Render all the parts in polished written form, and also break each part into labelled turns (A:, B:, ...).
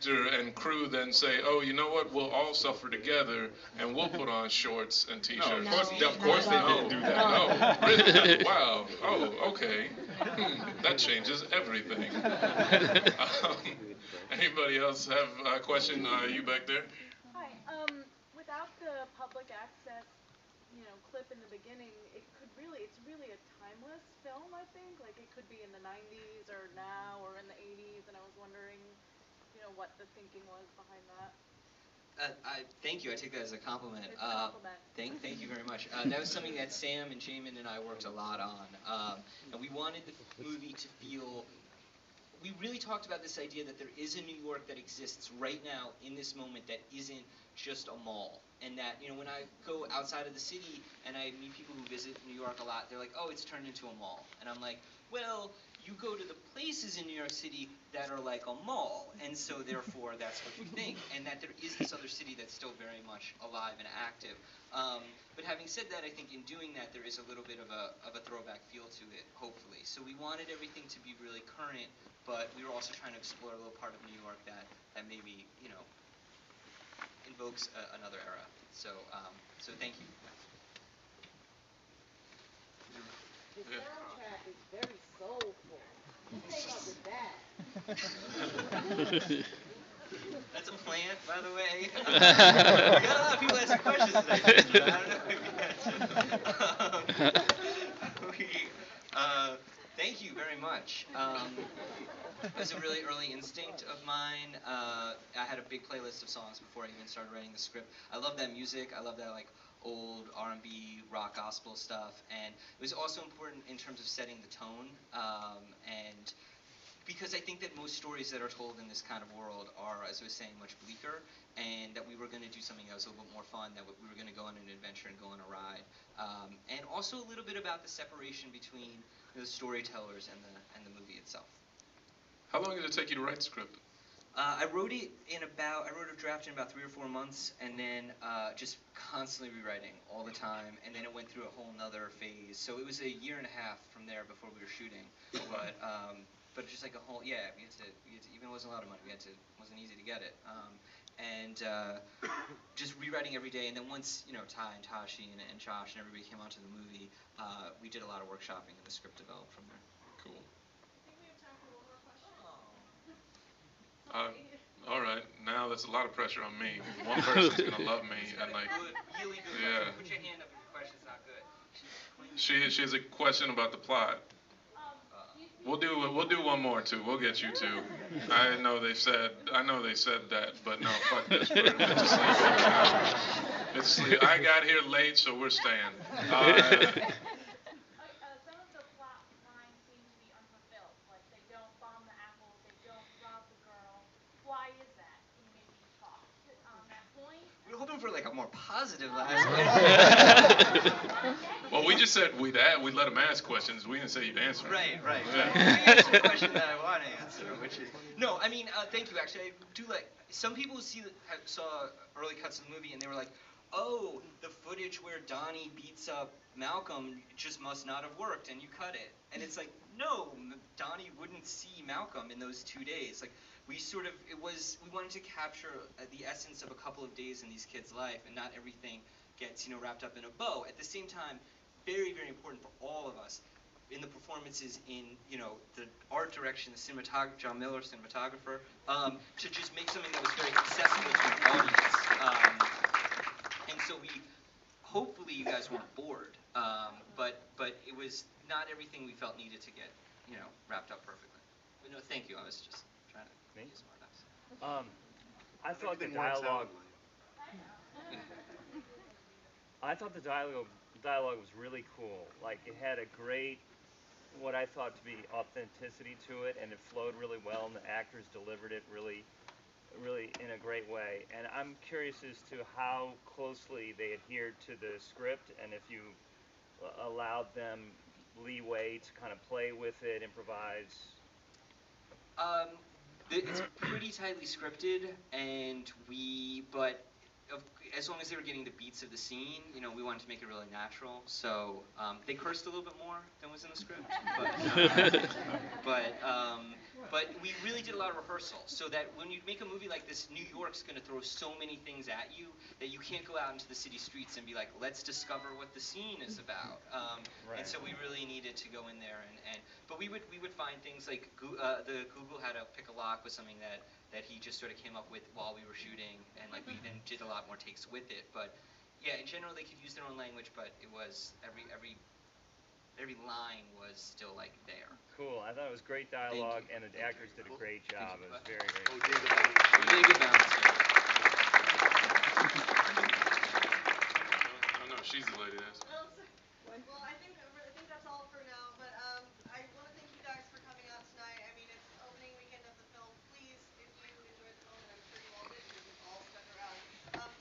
A: actor and crew then say, oh, you know what, we'll all suffer together and we'll put on shorts and t-shirts?
B: No,
A: Of course they didn't do that. No, really? Wow. Oh, okay. That changes everything. Anybody else have a question? You back there?
C: Hi. Without the public access, clip in the beginning, it's really a timeless film, I think. Like, it could be in the 90s or now or in the 80s, and I was wondering, what the thinking was behind that.
D: Thank you. I take that as a compliment.
C: It's a compliment.
D: Thank you very much. That was something that Sam and Jamin and I worked a lot on. And we wanted the movie to feel. We really talked about this idea that there is a New York that exists right now in this moment that isn't just a mall. And that, when I go outside of the city and I meet people who visit New York a lot, they're like, oh, it's turned into a mall. And I'm like, well, you go to the places in New York City that are like a mall, and so therefore that's what you think, and that there is this other city that's still very much alive and active. But having said that, I think in doing that there is a little bit of a throwback feel to it, hopefully. So we wanted everything to be really current, but we were also trying to explore a little part of New York that maybe, invokes another era. So thank you.
E: The soundtrack is very soulful. Who came up with that?
D: That's a plant, by the way. We got a lot of people asking questions today. I don't know if you answered. Thank you very much. It was a really early instinct of mine. I had a big playlist of songs before I even started writing the script. I love that music. I love that old R&B, rock, gospel stuff, and it was also important in terms of setting the tone, and because I think that most stories that are told in this kind of world are, as I was saying, much bleaker, and that we were going to do something that was a little bit more fun, that we were going to go on an adventure and go on a ride, and also a little bit about the separation between the storytellers and the movie itself.
A: How long did it take you to write the script?
D: I wrote a draft in about 3 or 4 months, and then just constantly rewriting all the time, and then it went through a whole nother phase. So it was a year and a half from there before we were shooting, but just like a whole, we had to, even it wasn't a lot of money, it wasn't easy to get it, and just rewriting every day. And then once Ty and Tashi and Josh and everybody came onto the movie, we did a lot of workshopping, and the script developed from there.
A: Cool.
D: Oh.
A: All right, now there's a lot of pressure on me. One person's gonna love me, and
D: Really good.
A: yeah.
D: Put your hand up if your question's not good.
A: She has a question about the plot. We'll do one more too. We'll get you two. I know they said that, but no, fuck this. It's sleep. I got here late, so we're staying.
C: Some of the plot lines seem to be unfulfilled. Like, they don't bomb the apples, they don't rob the girl. Why is that? Can you maybe talk on that point?
D: We were hoping for a more positive last one.
A: Well, we just said we'd let them ask questions. We didn't say you'd answer.
D: Right.
A: Yeah.
D: You answered the question that I want to answer, which is no. I mean, thank you. Actually, I do some people saw early cuts of the movie and they were like, oh, the footage where Donnie beats up Malcolm just must not have worked, and you cut it. And it's like, no, Donnie wouldn't see Malcolm in those 2 days. We wanted to capture the essence of a couple of days in these kids' life, and not everything gets wrapped up in a bow. At the same time, very, very important for all of us in the performances, in the art direction, the cinematographer, John Miller, cinematographer, to just make something that was very accessible to an audience. And so hopefully you guys weren't bored, but it was not everything we felt needed to get wrapped up perfectly. But no, thank you. I was just trying to be smart.
F: I thought the dialogue. I thought the dialogue was really cool. It had a great, what I thought to be authenticity to it, and it flowed really well, and the actors delivered it really in a great way. And I'm curious as to how closely they adhered to the script, and if you allowed them leeway to kind of play with it, improvise.
D: It's pretty tightly scripted, but as long as they were getting the beats of the scene, we wanted to make it really natural. So they cursed a little bit more than was in the script, but But we really did a lot of rehearsal, so that when you make a movie like this, New York's going to throw so many things at you that you can't go out into the city streets and be like, let's discover what the scene is about. And so we really needed to go in there but we would find things like the Google How to Pick a Lock was something that he just sort of came up with while we were shooting, and like we then did a lot more takes with it. But yeah, in general they could use their own language, but it was every line was still like there.
F: Cool. I thought it was great dialogue, and the actors did a great job. It was very, very cool.
D: Really good balance.
A: I don't know if she's the lady that's.
B: Well, I think that's all for now. But I want to thank you guys for coming out tonight. I mean, it's opening weekend of the film. Please, if you enjoyed the film, and I'm sure you all did because you've all stuck around,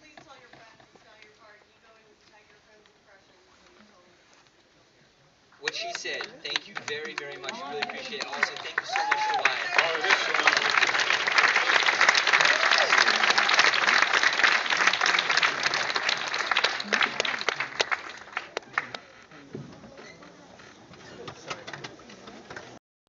B: please tell your friends. It's not your part. You go in and tag your friends' impressions and tell them to come see the film here.
D: What she said. Thank you very, very much. Really appreciate it. Also, thank you so much to Wyatt.
A: Oh, it is so much.